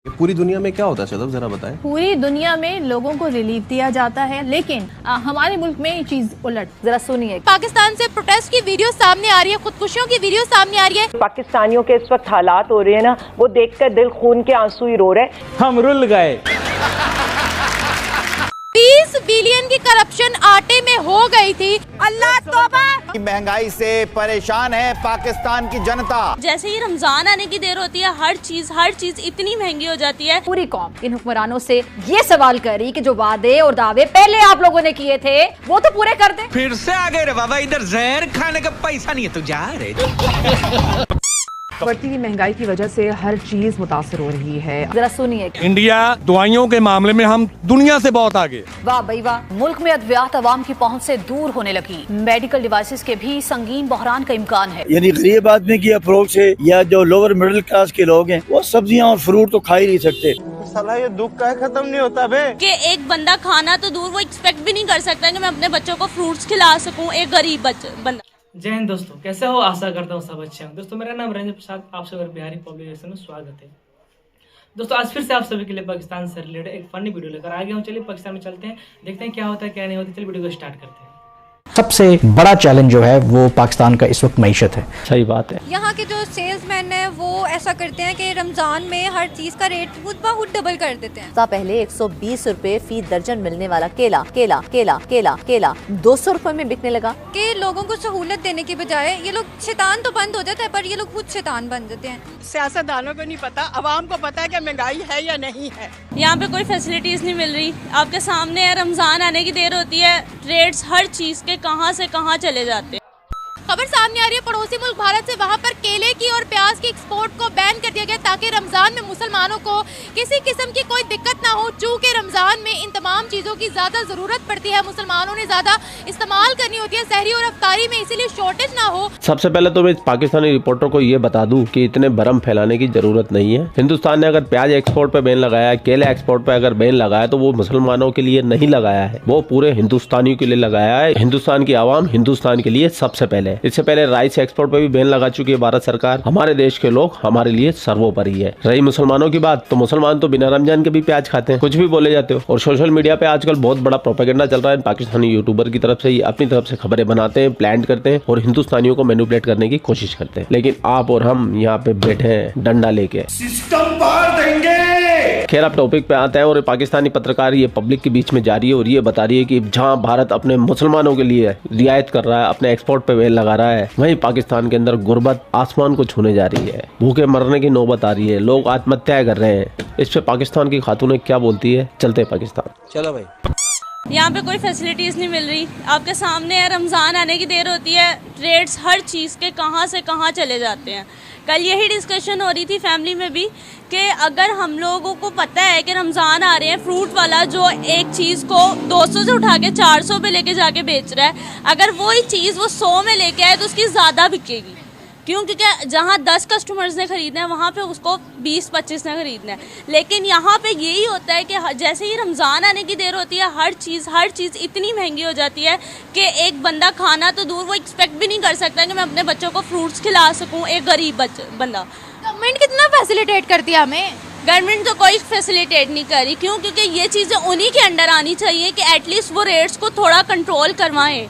पूरी दुनिया में क्या होता है सदफ, जरा बताएं। पूरी दुनिया में लोगों को रिलीफ दिया जाता है, लेकिन हमारे मुल्क में ये चीज उलट। जरा सुनिए, पाकिस्तान से प्रोटेस्ट की वीडियो सामने आ रही है, खुदकुशियों की वीडियो सामने आ रही है। पाकिस्तानियों के इस वक्त हालात हो रहे हैं ना, वो देखकर दिल खून के आंसू ही रो रहे। हम रुल गए। 20 बिलियन की करप्शन आटे में हो गई थी। अल्लाह तौबा। महंगाई से परेशान है पाकिस्तान की जनता। जैसे ही रमजान आने की देर होती है, हर चीज इतनी महंगी हो जाती है। पूरी कौम इन हुक्मरानों से ये सवाल करी कि जो वादे और दावे पहले आप लोगों ने किए थे वो तो पूरे कर दे। फिर से आ गए रे बाबा, इधर जहर खाने का पैसा नहीं है तो जा रहे। बढ़ती हुई महंगाई की वजह से हर चीज मुतासर हो रही है। जरा सुनिए, इंडिया दवाइयों के मामले में हम दुनिया से बहुत आगे। वाह भाई वाह, मुल्क में अद्वियात अवाम की पहुंच से दूर होने लगी। मेडिकल डिवाइसेस के भी संगीन बहरान का इम्कान है। यानी गरीब आदमी की अप्रोच से या जो लोअर मिडिल क्लास के लोग हैं वो सब्जियां और फ्रूट तो खा ही नहीं सकते। साला ये दुख का खत्म नहीं होता बे। कि एक बंदा खाना तो दूर, वो एक्सपेक्ट भी नहीं कर सकता कि मैं अपने बच्चों को फ्रूट्स खिला सकूं, एक गरीब बंदा। जय हिंद दोस्तों, कैसे हो? आशा करता हूँ सब अच्छे हैं। दोस्तों मेरा नाम रंजन प्रसाद, आप सभी बिहारी पब्लिक में स्वागत है। दोस्तों आज फिर से आप सभी के लिए पाकिस्तान से रिलेटेड एक फनी वीडियो लेकर आ गया हूँ। चलिए पाकिस्तान में चलते हैं, देखते हैं क्या होता है क्या नहीं होता। चलिए वीडियो को स्टार्ट करते हैं। सबसे बड़ा चैलेंज जो है वो पाकिस्तान का इस वक्त मईशत है। सही बात है। यहाँ के जो सेल्समैन है वो ऐसा करते हैं कि रमजान में हर चीज का रेट खुद ब खुद डबल कर देते हैं। पहले 120 रुपए फी दर्जन मिलने वाला केला 200 रुपए में बिकने लगा। कि लोगों को सहूलत देने की बजाय ये लोग शैतान तो बंद हो जाता है, पर ये लोग खुद शैतान बन जाते हैं। सियासतदानों को नहीं पता, अवाम को पता है कि महंगाई है या नहीं है। यहाँ पे कोई फैसिलिटीज नहीं मिल रही। आपके सामने है, रमजान आने की देर होती है, रेट्स हर चीज के कहां से कहां चले जाते हैं। खबर सामने आ रही है पड़ोसी मुल्क भारत से, वहाँ पर केले की और प्याज की एक्सपोर्ट को बैन कर दिया गया ताकि रमजान में मुसलमानों को किसी किस्म की कोई दिक्कत ना हो। चूँकि रमजान में इन तमाम चीज़ों की ज़्यादा ज़रूरत पड़ती है, मुसलमानों ने ज़्यादा इस्तेमाल करनी होती है सहरी और अफ्तारी में, इसीलिए शॉर्टेज ना हो। सबसे पहले तो मैं पाकिस्तानी रिपोर्टर को ये बता दूं कि इतने भरम फैलाने की जरूरत नहीं है। हिंदुस्तान ने अगर प्याज एक्सपोर्ट पे बैन लगाया है, केले एक्सपोर्ट पे अगर बैन लगाया तो वो मुसलमानों के लिए नहीं लगाया है, वो पूरे हिंदुस्तानियों के लिए लगाया है। हिंदुस्तान की आवाम हिंदुस्तान के लिए सबसे पहले। इससे पहले राइस एक्सपोर्ट पे भी बैन लगा चुकी है भारत सरकार। हमारे देश के लोग हमारे लिए सर्वोपरि है। रही मुसलमानों की बात, तो मुसलमान तो बिना रमजान के भी प्याज खाते हैं, कुछ भी बोले जाते हो। और सोशल मीडिया पे आजकल बहुत बड़ा प्रोपेगेंडा चल रहा है। पाकिस्तानी यूट्यूबर की तरफ से ही अपनी तरफ से खबरें बनाते हैं, प्लान करते हैं और हिंदुस्तानियों को मैनिपुलेट करने की कोशिश करते हैं। लेकिन आप और हम यहाँ पे बैठे हैं डंडा लेके, सिस्टम पार देंगे। खैर अब टॉपिक पे आते हैं। और पाकिस्तानी पत्रकार ये पब्लिक के बीच में जा रही है और ये बता रही है कि जहां भारत अपने मुसलमानों के लिए रियायत कर रहा है, अपने एक्सपोर्ट पे बैन लगा रहा है, वहीं पाकिस्तान के अंदर गुर्बत आसमान को छूने जा रही है। भूखे मरने की नौबत आ रही है, लोग आत्महत्याएं कर रहे हैं। इस पे पाकिस्तान की खातूनें क्या बोलती है, चलते हैं पाकिस्तान। चलो भाई। यहाँ पे कोई फैसिलिटीज नहीं मिल रही। आपके सामने है, रमजान आने की देर होती है, रेट्स हर चीज के कहां से कहां चले जाते हैं। कल यही डिस्कशन हो रही थी फैमिली में भी कि अगर हम लोगों को पता है कि रमजान आ रहे हैं, फ्रूट वाला जो एक चीज़ को 200 से उठा के 400 पे लेके जाके बेच रहा है, अगर वही चीज़ वो 100 में लेके आए तो उसकी ज़्यादा बिकेगी। क्यों? क्योंकि जहाँ 10 कस्टमर्स ने खरीदना है वहाँ पे उसको 20-25 ने खरीदना है। लेकिन यहाँ पे यही होता है कि जैसे ही रमज़ान आने की देर होती है, हर चीज़ इतनी महंगी हो जाती है कि एक बंदा खाना तो दूर, वो एक्सपेक्ट भी नहीं कर सकता कि मैं अपने बच्चों को फ्रूट्स खिला सकूँ, एक गरीब बंदा। गवर्नमेंट कितना फैसिलिटेट करती है हमें? गवर्नमेंट तो कोई फैसिलिटेट नहीं करी। क्यों? क्योंकि ये चीज़ें उन्हीं के अंडर आनी चाहिए कि एटलीस्ट वो रेट्स को थोड़ा कंट्रोल करवाएं,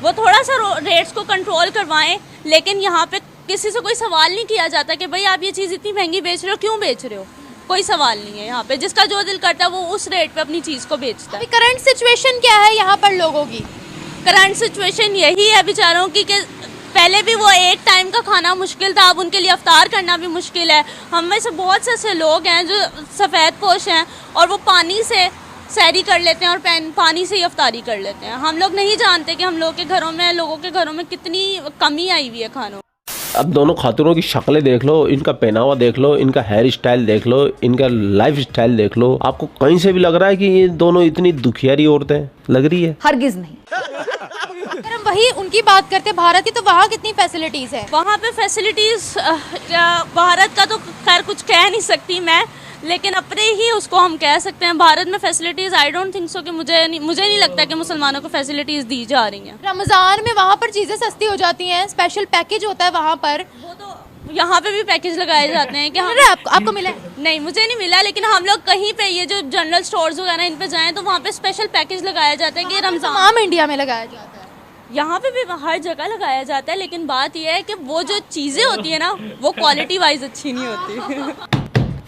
वो थोड़ा सा रेट्स को कंट्रोल करवाएं। लेकिन यहाँ पे किसी से कोई सवाल नहीं किया जाता कि भाई आप ये चीज़ इतनी महंगी बेच रहे हो, क्यों बेच रहे हो? कोई सवाल नहीं है यहाँ पे। जिसका जो दिल करता है वो उस रेट पे अपनी चीज़ को बेचता है। करंट सिचुएशन क्या है यहाँ पर लोगों की? करंट सिचुएशन यही है बेचारों की कि पहले भी वो एक टाइम का खाना मुश्किल था, अब उनके लिए अफ्तार करना भी मुश्किल है। हम में से बहुत से ऐसे लोग हैं जो सफ़ेद पोश हैं और वो पानी से सहरी कर लेते हैं और पानी से ही अफ्तारी कर लेते हैं। हम लोग नहीं जानते कि हम लोगों के घरों में कितनी कमी आई हुई है खानों। अब दोनों खातूनों की शक्लें देख लो, इनका पहनावा देख लो, इनका हेयर स्टाइल देख लो, इनका लाइफ स्टाइल देख लो। आपको कहीं से भी लग रहा है कि ये दोनों इतनी दुखियारी औरतें लग रही है? हरगिज नहीं। अगर हम वही उनकी बात करते भारत की, तो वहाँ कितनी फैसिलिटीज है? वहाँ पे फैसिलिटीज भारत का तो खैर कुछ कह नहीं सकती मैं, लेकिन अपने ही उसको हम कह सकते हैं। भारत में facilities I don't think so कि मुझे नहीं लगता कि मुसलमानों को फैसिलिटीज दी जा रही हैं। रमजान में वहाँ पर चीजें सस्ती हो जाती हैं, स्पेशल पैकेज होता है वहाँ पर। वो तो यहाँ पे भी पैकेज लगाए जाते हैं कि आपको मिला? नहीं, मुझे नहीं मिला, लेकिन हम लोग कहीं पे ये जो जनरल स्टोर्स वगैरह इन पे जाएं तो वहाँ पे स्पेशल पैकेज लगाया जाता है कि रमजान। तमाम इंडिया में लगाया जाता है, यहाँ पे भी हर जगह लगाया जाता है, लेकिन बात यह है कि वो जो चीजें होती है ना वो क्वालिटी वाइज अच्छी नहीं होती।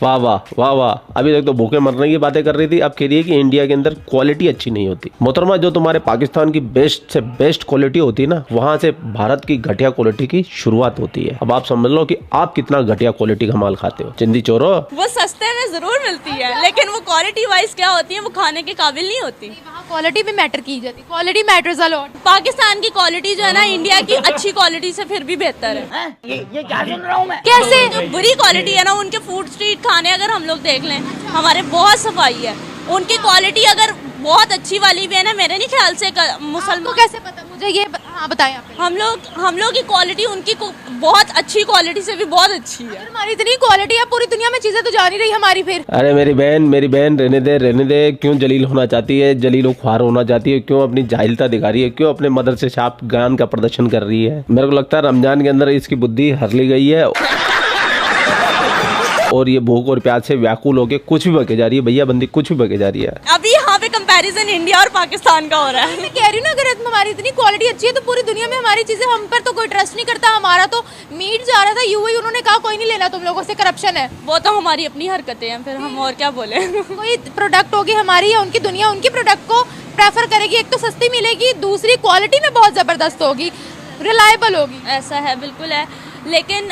वाह वाह वाह वाह, अभी तक तो भूखे मरने की बातें कर रही थी, अब कह रही है कि इंडिया के अंदर क्वालिटी अच्छी नहीं होती। मोहतरमा, जो तुम्हारे पाकिस्तान की बेस्ट से बेस्ट क्वालिटी होती है ना, वहाँ से भारत की घटिया क्वालिटी की शुरुआत होती है। अब आप समझ लो कि आप कितना घटिया क्वालिटी का माल खाते हो। चिंदी चोरो, वो सस्ते में जरूर मिलती है, लेकिन वो क्वालिटी वाइज क्या होती है वो खाने के काबिल नहीं होती। क्वालिटी भी मैटर की जाती, quality matters a lot. Pakistan की क्वालिटी जो है ना इंडिया की अच्छी क्वालिटी से फिर भी बेहतर है। ये क्या सुन रहा हूँ मैं? कैसे? जो बुरी क्वालिटी है ना, उनके फूड स्ट्रीट खाने अगर हम लोग देख लें, हमारे बहुत सफाई है, उनकी क्वालिटी अगर बहुत अच्छी वाली भी है ना, मेरे नहीं ख्याल से मुसलमान को कैसे पता मुझे ये बताएं आप। हम लोग की क्वालिटी उनकी बहुत अच्छी क्वालिटी से भी बहुत अच्छी है। हमारी इतनी क्वालिटी है, पूरी दुनिया में चीजें तो जा नहीं रही हमारी फिर। अरे मेरी बहन रहने दे। क्यों जलील होना चाहती है, जलील ख्वार होना चाहती है, क्यों अपनी जाहिलता दिखा रही है, क्यों अपने मदरसे छाप ज्ञान का प्रदर्शन कर रही है। मेरे को लगता है रमजान के अंदर इसकी बुद्धि हर ली गई है और ये भूख और प्यास से व्याकुल होके कुछ भी बके जा रही है। भैया बंदी कुछ भी बके जा रही है। अभी यहाँ पे कंपैरिजन इंडिया और पाकिस्तान का हो रहा है। मैं कह रही हूँ ना, अगर हमारी इतनी क्वालिटी अच्छी है तो पूरी दुनिया में हमारी चीजें, हम पर तो कोई ट्रस्ट नहीं करता। हमारा तो मीट जा रहा था यूएई, उन्होंने कहा कोई नहीं लेना तुम लोगों से, करप्शन है। वो तो हमारी अपनी हरकतें हैं, फिर हम और क्या बोले। कोई प्रोडक्ट होगी हमारी या उनकी, दुनिया उनकी प्रोडक्ट को प्रेफर करेगी। एक तो सस्ती मिलेगी, दूसरी क्वालिटी में बहुत जबरदस्त होगी, रिलायबल होगी। ऐसा है, बिल्कुल है। लेकिन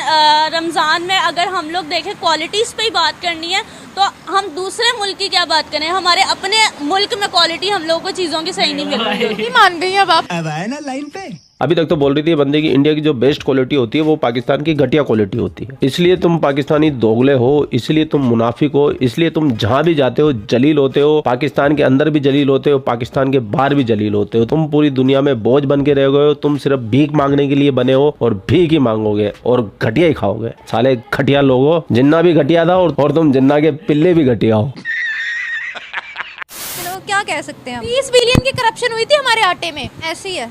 रमज़ान में अगर हम लोग देखें क्वालिटीज़ पे ही बात करनी है तो हम दूसरे मुल्क की क्या बात करें, हमारे अपने मुल्क में क्वालिटी हम लोगों को चीज़ों की सही नहीं मिल रही। मान गई अब आप ना लाइन पे। अभी तक तो बोल रही थी बंदे की इंडिया की जो बेस्ट क्वालिटी होती है वो पाकिस्तान की घटिया क्वालिटी होती है। इसलिए तुम पाकिस्तानी दोगले हो, इसलिए तुम मुनाफिक हो, इसलिए तुम जहां भी जाते हो जलील होते हो। पाकिस्तान के अंदर भी जलील होते हो, पाकिस्तान के बाहर भी जलील होते हो। तुम पूरी दुनिया में बोझ बन के रह गए हो। तुम सिर्फ भीख मांगने के लिए बने हो और भीख ही मांगोगे और घटिया ही खाओगे। साले घटिया लोग हो। जिन्ना भी घटिया था और तुम जिन्ना के पिल्ले भी घटिया हो। चलो क्या कह सकते हैं, 30 बिलियन की करप्शन हुई थी हमारे आटे में। ऐसी है।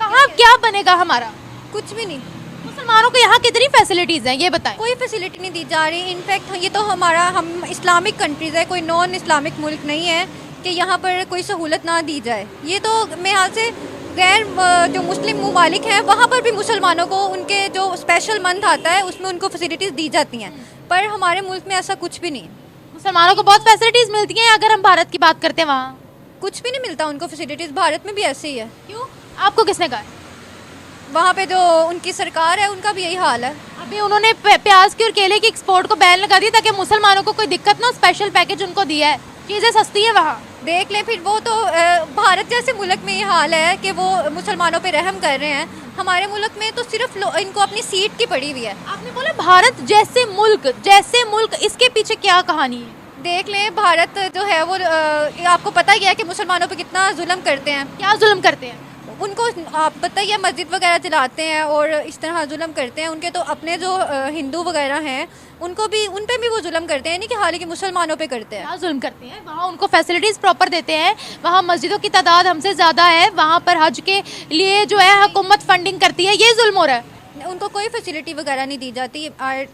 कहाँ क्या बनेगा हमारा? कुछ भी नहीं। मुसलमानों को यहाँ कितनी फैसिलिटीज हैं ये बताएं। कोई फैसिलिटी नहीं दी जा रही। इनफैक्ट ये तो हम इस्लामिक कंट्रीज है, कोई नॉन इस्लामिक मुल्क नहीं है कि यहाँ पर कोई सहूलत ना दी जाए। ये तो मेरे ख्याल से गैर जो मुस्लिम ममालिक हैं वहाँ पर भी मुसलमानों को उनके जो स्पेशल मंथ आता है उसमें उनको फैसिलिटीज़ दी जाती हैं, पर हमारे मुल्क में ऐसा कुछ भी नहीं। मुसलमानों को बहुत फैसिलिटीज़ मिलती हैं। अगर हम भारत की बात करते हैं वहाँ कुछ भी नहीं मिलता उनको फैसिलिटीज़। भारत में भी ऐसे ही है। क्यों? आपको किसने कहा? वहाँ पे जो उनकी सरकार है उनका भी यही हाल है। अभी उन्होंने प्याज की और केले की एक्सपोर्ट को बैन लगा दिया ताकि मुसलमानों को कोई दिक्कत ना, स्पेशल पैकेज उनको दिया है, चीज़ें सस्ती है वहाँ। देख लें फिर, वो तो भारत जैसे मुल्क में ये हाल है कि वो मुसलमानों पे रहम कर रहे हैं। हमारे मुल्क में तो सिर्फ इनको अपनी सीट की पड़ी हुई है। आपने बोला भारत जैसे मुल्क, इसके पीछे क्या कहानी है? देख लें, भारत जो है वो आपको पता ही है कि मुसलमानों पे कितना जुल्म करते हैं। क्या जुल्म करते हैं? उनको आप बताइए, मस्जिद वगैरह जलाते हैं और इस तरह जुल्म करते हैं। उनके तो अपने जो हिंदू वगैरह हैं उनको भी, उन पे भी वो जुल्म करते हैं, नहीं कि हालांकि मुसलमानों पे करते हैं। क्या जुल्म करते हैं? वहाँ उनको फैसिलिटीज़ प्रॉपर देते हैं, वहाँ मस्जिदों की तादाद हमसे ज़्यादा है, वहाँ पर हज के लिए जो है हुकूमत फंडिंग करती है, ये जुल्म हो रहा है। उनको कोई फैसिलिटी वगैरह नहीं दी जाती।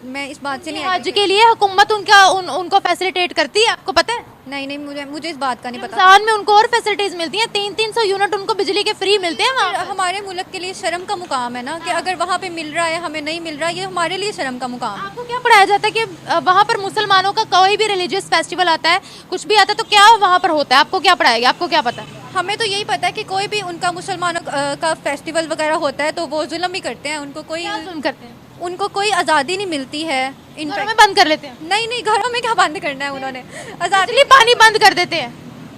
मैं इस बात से नहीं, हज के लिए हुकूमत उनको फैसिलिटेट करती है, आपको पता है? नहीं, मुझे इस बात का नहीं पता। रमजान में उनको और फैसिलिटीज मिलती हैं, 300 यूनिट उनको बिजली के फ्री मिलते हैं। हमारे मुल्क के लिए शर्म का मुकाम है ना कि अगर वहाँ पे मिल रहा है हमें नहीं मिल रहा, ये हमारे लिए शर्म का मुकाम। आपको क्या पढ़ाया जाता है कि वहाँ पर मुसलमानों का कोई भी रिलीजियस फेस्टिवल आता है, कुछ भी आता है तो क्या वहाँ पर होता है? आपको क्या पढ़ाएगा? आपको क्या पता है? हमें तो यही पता है कि कोई भी उनका मुसलमानों का फेस्टिवल वगैरह होता है तो वो जुल्म ही करते हैं। उनको कोई जुल्म करते हैं? उनको कोई आज़ादी नहीं मिलती है। घरों में बंद कर लेते हैं? नहीं, घरों में क्या बंद करना है उन्होंने? आज़ादी, पानी बंद कर देते हैं?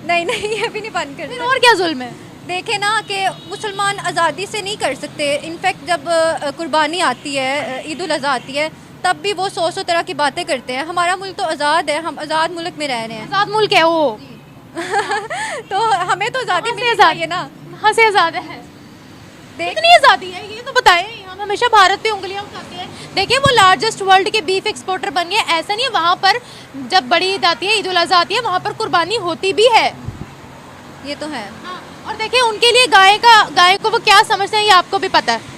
नहीं, ये भी नहीं बंद करते। और क्या जुल्म है? देखे ना कि मुसलमान आज़ादी से नहीं कर सकते। इनफैक्ट जब कुर्बानी आती है, ईद उल अज़हा आती है, तब भी वो 100 तरह की बातें करते हैं। हमारा मुल्क तो आज़ाद है, हम आज़ाद मुल्क में रह रहे हैं। आज़ाद मुल्क है वो। तो हमें तो आज़ादी मिलनी चाहिए ना। कहाँ से आज़ाद है? कितनी आज़ादी है ये तो बताएं। हम हमेशा भारत पे उंगलियां उठाते हैं। देखिए, वो लार्जेस्ट वर्ल्ड के बीफ एक्सपोर्टर बन गए। ऐसा नहीं है, वहाँ पर जब बड़ी ईद आती है, ईद उल अज़हा आती है, वहाँ पर कुर्बानी होती भी है। ये तो है। और देखिए, उनके लिए गाय को वो क्या समझते हैं ये आपको भी पता है।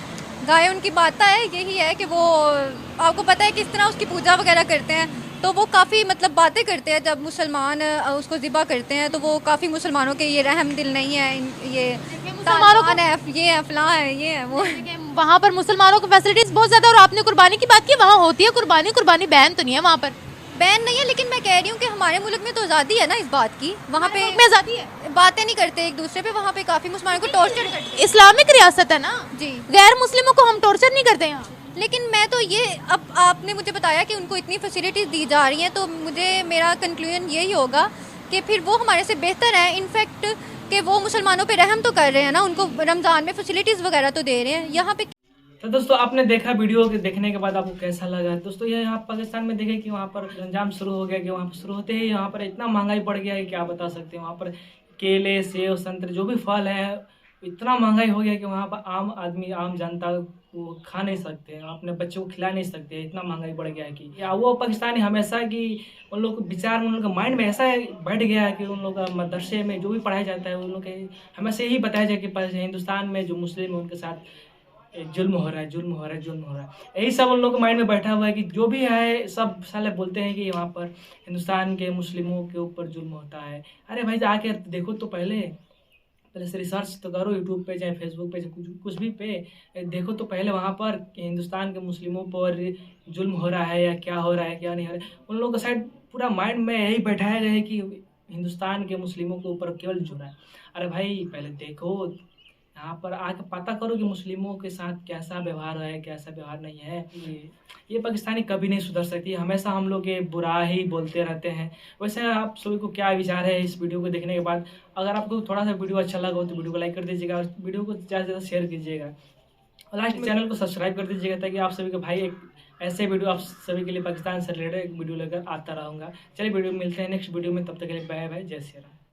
गाय उनकी माता है, यही है कि वो आपको पता है किस तरह उसकी पूजा वगैरह करते हैं, तो वो काफ़ी मतलब बातें करते हैं जब मुसलमान उसको ज़िबा करते हैं, तो वो काफ़ी मुसलमानों के ये रहम दिल नहीं है, ये मुसलमानों को ये है फलां है ये है वो। वहाँ पर मुसलमानों को फैसिलिटीज बहुत ज्यादा, और आपने कुर्बानी की बात की, वहाँ होती है कुर्बानी, कुर्बानी बैन तो नहीं है वहाँ पर? बैन नहीं है, लेकिन मैं कह रही हूँ कि हमारे मुल्क में तो आज़ादी है ना इस बात की, वहाँ पे में आज़ादी है, बातें नहीं करते एक दूसरे पे, वहाँ पे काफ़ी मुसलमानों को टॉर्चर करते हैं। इस्लामिक रियासत है ना जी, गैर मुस्लिमों को हम टॉर्चर नहीं करते यहाँ। लेकिन मैं तो ये, अब आपने मुझे बताया कि उनको इतनी फैसिलिटीज़ दी जा रही हैं, तो मुझे मेरा कंक्लूजन यही होगा कि फिर वो हमारे से बेहतर है इनफैक्ट, कि वो मुसलमानों पे रहम तो कर रहे हैं ना, उनको रमज़ान में फैसिलिटीज़ वगैरह तो दे रहे हैं यहाँ पे। तो दोस्तों आपने देखा वीडियो के देखने के बाद आपको कैसा लगा? दोस्तों ये यहाँ पाकिस्तान में देखे कि वहाँ पर रमजान शुरू हो गया, कि वहाँ पर शुरू होते ही यहाँ पर इतना महंगाई बढ़ गया है, क्या बता सकते हैं। वहाँ पर केले, सेब, संतरे जो भी फल है, इतना महंगाई हो गया कि वहाँ पर आम आदमी, आम जनता वो खा नहीं सकते हैं, अपने बच्चों को खिला नहीं सकते, इतना महंगाई बढ़ गया है कि या वो पाकिस्तानी हमेशा कि उन लोग को विचार, उन लोग का माइंड में ऐसा बैठ गया है कि उन लोग का मदरसे में जो भी पढ़ाया जाता है उन लोग के हमेशा यही बताया जाए कि हिंदुस्तान में जो मुस्लिम है उनके साथ जुल्म हो रहा है, जुल्म हो रहा है, जुल्म हो रहा है। यही सब उन लोग के माइंड में बैठा हुआ है कि जो भी है सब साले बोलते हैं कि वहाँ पर हिंदुस्तान के मुस्लिमों के ऊपर जुल्म होता है। अरे भाई जाके देखो तो पहले से रिसर्च तो करो, यूट्यूब पे चाहे फेसबुक पे कुछ भी पे देखो तो पहले वहाँ पर हिंदुस्तान के मुस्लिमों पर जुल्म हो रहा है या क्या हो रहा है, क्या नहीं हो रहा है। उन लोगों का शायद पूरा माइंड में यही बैठाया गया है कि हिंदुस्तान के मुस्लिमों के ऊपर केवल जुड़ा है। अरे भाई पहले देखो, यहाँ पर आके पता करो कि मुस्लिमों के साथ कैसा व्यवहार है, कैसा व्यवहार नहीं है। ये पाकिस्तानी कभी नहीं सुधर सकती, हमेशा हम लोग ये बुरा ही बोलते रहते हैं। वैसे आप सभी को क्या विचार है इस वीडियो को देखने के बाद? अगर आपको थोड़ा सा वीडियो अच्छा लगा हो तो वीडियो को लाइक कर दीजिएगा और वीडियो को ज़्यादा से ज़्यादा शेयर कीजिएगा और लास्ट में चैनल को सब्सक्राइब कर दीजिएगा, ताकि आप सभी के भाई एक ऐसे वीडियो आप सभी के लिए पाकिस्तान से रिलेटेड एक वीडियो लेकर आता रहूँगा। चलिए वीडियो मिलते हैं नेक्स्ट वीडियो में, तब तक के लिए बाय बाय, जय श्री राम।